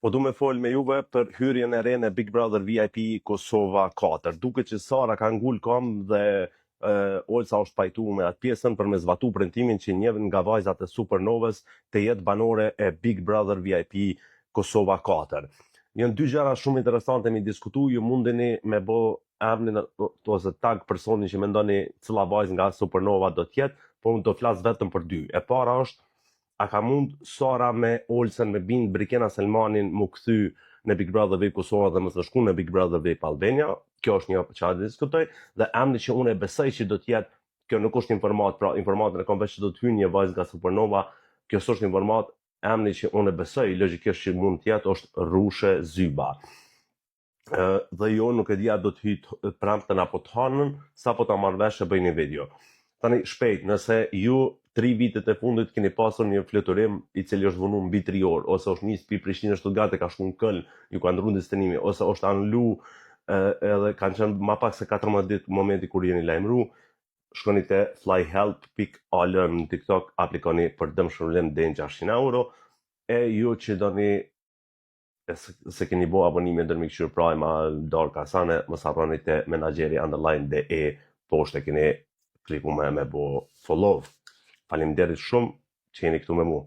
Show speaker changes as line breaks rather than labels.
Po du me fol me juve për hyrjen e re në Big Brother VIP Kosova 4. Duke që Sara ka ngull kom dhe Olsa është pajtu me atë pjesën për me zvatu premtimin që njëve nga vajzat e Supernovës të jetë banore e Big Brother VIP Kosova 4. Janë dy gjëra shumë interesante mi diskutu, ju mundeni me bo emrin ose tag personin që mendoni cila vajzë nga Supernova do tjetë, po unë do flas vetëm për dy. E para është, a ka mund Sara me Olsen me bind Brikena Selmanin mu kthy në Big Brother VIP Kosova dhe mësë shku në Big Brother VIP Albania? Kjo është një që a diskutoj, dhe emri që unë e besoj që do tjetë, kjo nuk është informat, pra informatën e kom veç që do të hynë një vajzë nga Supernova, kjo është informat, emri që unë e besoj, logjikisht që mund tjetë, është Rushe Zyba. Dhe jo nuk e dija do të hytë premten apo të hanën, sa po ta marrë vesh e bëj një video. Tani shpejt, nëse ju 3 vitet e fundit keni pasur një fluturim i cili është vënu mbi 3 orë, ose është nis pi Prishtinë Stuttgart e ka shku në Köln, ju ka ndrru destinimi, ose është anulu edhe kanë qenë ma pak se 14 ditë momenti kur jeni lajmëru, shkoni te flyhelp.al në TikTok, aplikoni për dëmshpërblim deri në 600 euro, e ju që doni se keni bo abonime ndër Mikqyr Prime a Dark Kasane, mos harroni te menaxheri underline.de poshtë keni kliku me bo follow. Faleminderit shumë që jeni këtu me mua.